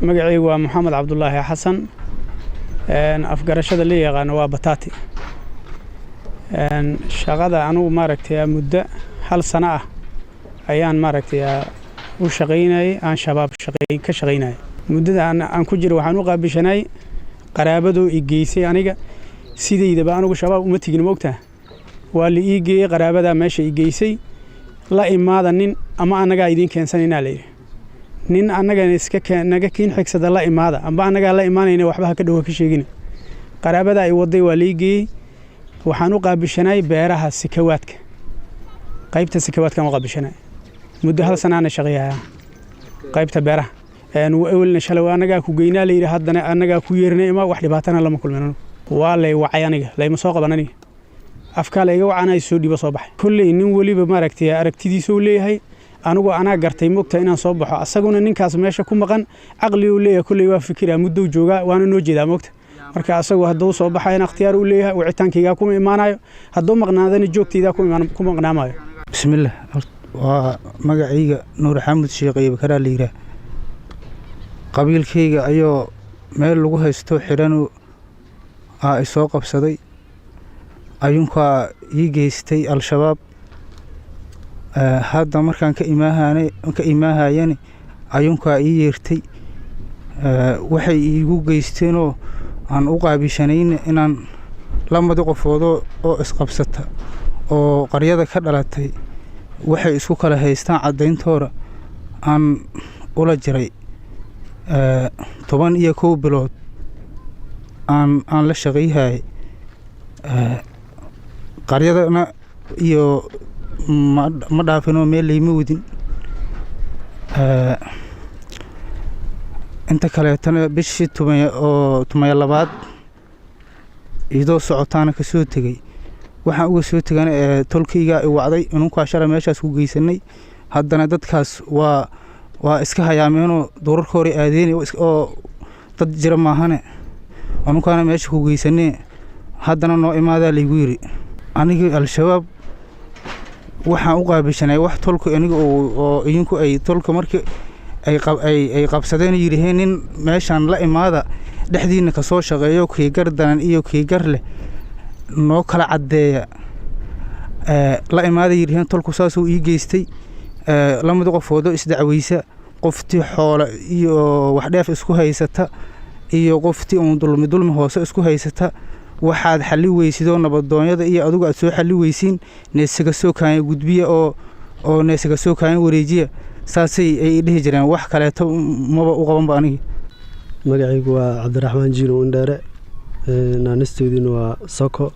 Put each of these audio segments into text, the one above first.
magacaygu waa Maxamed Cabdullaahi Xasan afgarashada la yaqaan waa bataati shaqada anigu maaragtay muddo hal sano ah ayaan maaragtay u shaqeynay aan shabaab ka shaqeynay muddada aan ku jiro waxaan u qaabishanay qaraabadu igeysay aniga sideedaba anigu shabaab uma tigin moogtaa waa la igeeyay qaraabada meesha igeysay la imaada nin ama anaga idin keensanayna leeyahay nin anaga naga kiin xigsada la imaada amba anaga la imaanayna waxba ka dhaw ka sheegin qaraabada ay waday waa la igeeyay waxaan u qaabishanay beeraha sikawaadka qaybta sikawaadka ma qaabishanay muddo hal sano aan shaqeeyay qaybta beeraha awalna shalay anaga ku geynaa leeyahay haddana anaga ku yeernay ma wax dhibaatana lama kulmeen waa lay wacay aniga lay ma soo qabanani afka layga wacanay soo dhiba soo baxay kulli nin waliba maaragtay aragtidiisa uu leeyahay anigu ana gartay moogta inaan soo baxo asaguna ninkaas meesha ku maqan aqli uu leeyahay kulli waa fikira muddo jooga waana noo jeedaa moogta marka asagu hadduu soo baxayna ikhtiyaar uu leeyahay wicitaankayga kuma imaanayo hadduu maqnaadana joogtayda ku maqnaamayo bismillaah waa magacayga Nuur Xamuud Sheekhay Bakara liira qabiilkayga ayoo meel lagu haysto xiran ay soo qabsaday ayuunka ii geystay al-shabaab hadda markaan ka imaahayeen ayuunka ii yeertay waxay iigu geysteenoo aan u qaabishanayn inaan lamada qofood oo isqabsata oo qaryada ka dhalatay waxay isku kala haystaan cadayntooda aan ula jiray 11 bilood aan la shaqeeyay qaryadana iyo ma dhaafino meel leeyma wadin inta kale tan bishii 12 idoo socotaana ka soo tagay waxaan uga soo tagan tolkayga ay wacday inuu ka shara meeshaas ku geysanay haddana dadkaas waa iska hayaameenoo durarkoori aadeen oo dad jira maahane anukaana meesha ku geysanay haddana noo imaada laygu yiri aniga al-shabaab waxaan u qaabishanay wax tolku aniga oo idinku ay tolka markii ay qabsadeen yiraheen nin meeshan la imaada dhexdiina ka soo shaqeeyo kii gardanan iyo kii garle noo kala cadeeya la imaada yiraheen tolku saasoo ii geystay lamada qofoodo isdacweysa qoftii xoolo iyo wax dheef isku haysata iyo qoftii dulmi hoose isku haysata waxaad xalli weysidoo nabadoonyada iyo adigu aad soo xalli weysiin neesaga soo kaan gudbiya oo neesaga soo kaan wareejiya saasay ay dhihi jireen wax kale maba u qaban ba aniga magacaygu waa Cabdiraxmaan Jiilo Indheere naanisteedina waa Soko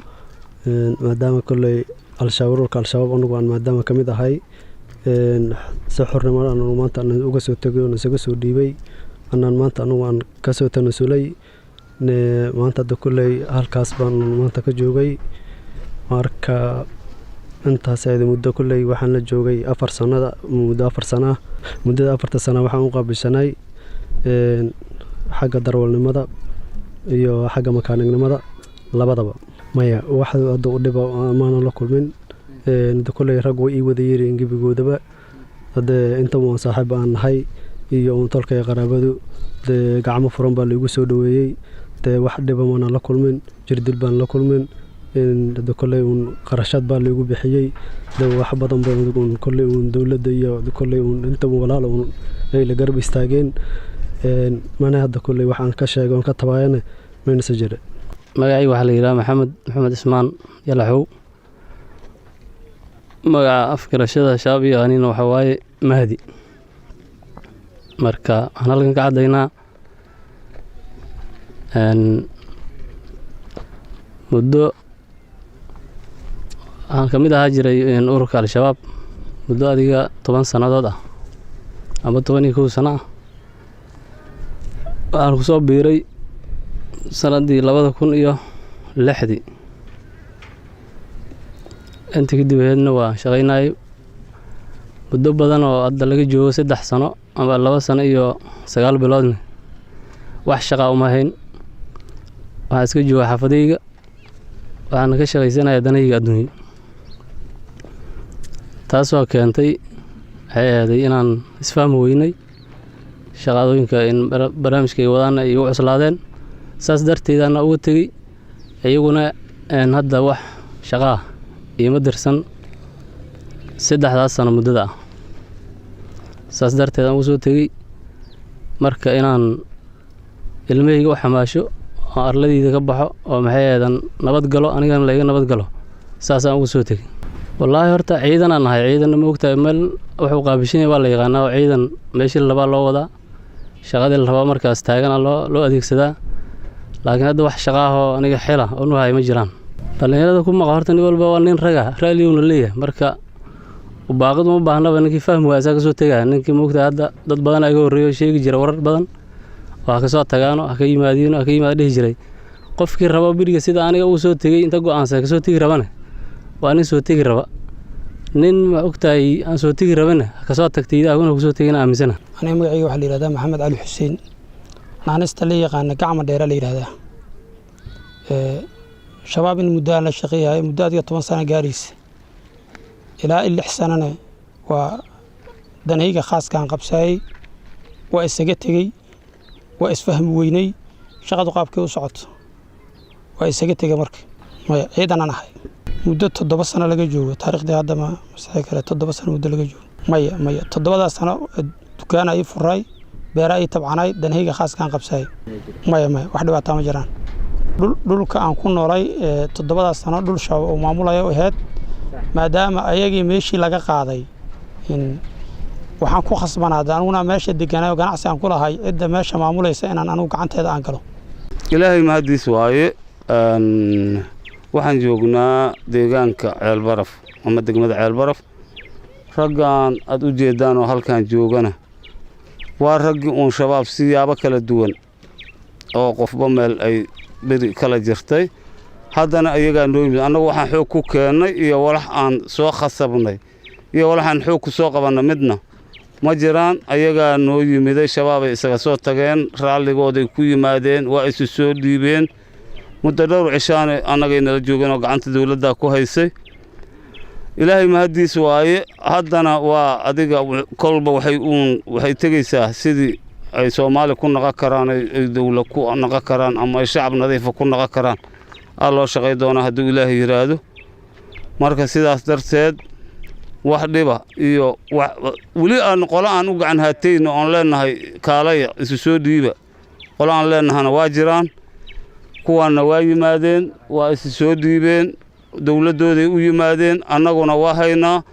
maadaama kullay al-shabaab anigu aan maadaama kamid ahay saxurnimada anigu maanta aan uga soo tagay oo isaga soo dhiibay anaan maanta anigu aan ka soo tanasulay maanta kullay halkaas baan maanta ka joogay marka intaas ay muddo kullay waxaan la joogay 4 sanada muddo 4 sano muddada 4 sano waxaan u qaabishanay xagga darwalnimada iyo xagga makaanignimada labadaba maya waxa hadda u dhibo maana la kulmin kullay rag way ii wada yeereen gibigoodaba hadda inta waan saaxiib aan nahay iyo tolkay qaraabadu gacmo furan baa lagu soo dhaweeyay wax dhibo maana la kulmin jirdil baan la kulmin kullay qarashaad baa lagu bixiyay wax badan baan kullay dawladda iyo kullay inta walaal ay la garab istaageen mana hadda kullay waxaan ka sheegay ka tabaayana meena sajire magacaygu waxa la yiraahdaa Maxamed Ismaan Yalaxow magaca afgarashada shabaab iyo anina waxa waaye Mahdi marka waxaan halkan ka cadaynaa muddo aan kamid ahaa jiray ururka al-shabaab muddo adiga 10 sanadood ah ama 12 sano ah waxaan ku soo biiray sanadii 2006 inta kadib heedna waa shaqeynay muddo badan oo hadda laga joogo 3 sano ama 2 sano iyo 9 bilood wax shaqo uma hayn waxaan iska joogaa xaafadayga waxaan ka shaqeysanayaa danayga adduunyo taasoo keentay hay-aday inaan isfaham weynay shaqadooyinka in barnaamijka ay wadaan ay u cuslaadeen saas darteedana uga tegey iyaguna hadda wax shaqaa iima dirsan 3 sano muddada saas darteedaan ugu soo tegey marka inaan ilmahayga u xamaasho oo arladayda ka baxo oo maxay ahaydaan nabad galo anigana layga nabad galo saasaan ugu soo tegey wallaahi horta ciidan aan nahay ciidanna ma ogtahay meel wuxuu qaabishanyahay waa la yaqaanaa oo ciidan meeshii la rabaa loo wadaa shaqadii la rabaa markaas taagana loo adeegsadaa laakiin hadda wax shaqa ah oo aniga xila oo nu hay ma jiraan dhalinyarada ku maqa horta nin walba waa nin raga raaliyuuna leeyahay marka baaqid uma baahnaba ninkii fahmi waa isaga soo tegaya ninkii ma ogtahay hadda dad badan iga horreeyo sheegi jira warar badan oo ka soo tagaano ka yimaadiino ka yimaad dhihi jiray qofkii rabo biriga sida aniga uu soo tegay inta go'aansan ka soo tegi rabana waa nin soo tegi raba nin ma ogtahay aan soo tegi rabana ka soo tagtay aguna ku soo tegina aaminsana aniga magacayga waxa la yiraahdaa Maxamed Ali Xuseen naanista la yaqaan gacma dheer la yiraahdaa shabaab in muddo la shaqeeyay muddo 10 sano gaaris ilaa 6 sanana waa danayga khaaskan qabsay waa isaga tagay waa isfahmi weynay shaqadu qaabkay u socoto waa isaga tagay marka maya ciidan aan ahay muddo 7 sano laga joogo taariikhdii hadda ma saxay kale 7 sano muddo laga joogo maya 7 sano dukaan ay furay beera ay tabcanay danayga khaaskan qabsay maya wax dhibaato ma jiraan dhulka aan ku noolay 7 sano dhul shaqo oo maamulayo ahayd maadaama ayagii meeshii laga qaaday in waxaan ku khasbanaaday anuna meesha deganaayo ganacsi aan ku lahay cidda meesha maamulaysa inaan anigu gacanteeda aan galo ilaahay mahadiis waaye waxaan joognaa deegaanka Ceelbaraf ama degmada Ceelbaraf raggan aad u jeedaan oo halkan joogana waa raggi uun shabaab siyaabo kala duwan oo qofba meel ay bari kala jirtay haddana ayagaa noo yimid annagu waxaan xoog ku keennay iyo walax aan soo khasabnay iyo walaxaan xoog ku soo qabannay midna ma jiraan ayagaa noo yimiday shabaabay isaga soo tageen raalligooday ku yimaadeen waa isu soo dhiibeen muddo dhowr cishaane annagay nala joogeen oo gacanta dawladda ku haysay ilaahay mahadiis waaye haddana waa adiga kolba waxay tegaysaa sidii ay Soomaali ku naqa karaan ay dawlad ku naqa karaan ama ay shacab nadiif ku naqa karaan loo shaqay doona hadduu ilaahay yiraahdo marka sidaas darteed wax dhiba iyo wali aan qola aan u gacan haatayno on leenahay kaalaya isu soo dhiiba qola aan leenahana waa jiraan kuwana waa yimaadeen waa isu soo dhiibeen dawladooday u yimaadeen annaguna waa haynaa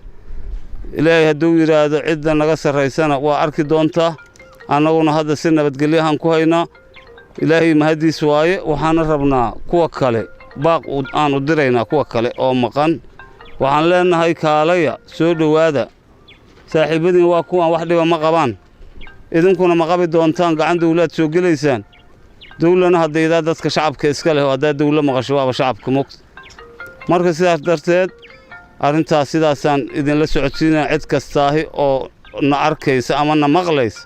ilaahay hadduu yiraahdo cidda naga sareysana waa arki doontaa annaguna hadda si nabadgelyahan ku haynaa ilaahay mahadiis waaye waxaan rabnaa kuwa kale baaq aan u diraynaa kuwa kale oo maqan waxaan leenahay kaalaya soo dhawaada saaxiibadiin waa kuwan wax dhiba ma qabaan idinkuna ma qabi doontaan gacan dawlad soo gelaysaan dawladna hadayda dadka shacabka iska leh hadaa dawlad maqasho waa shacabka muqt marka sidaas darteed arintaas sidaasaan idin la socodsiinaa cid kastaahi oo na arkaysa ama na maqlaysa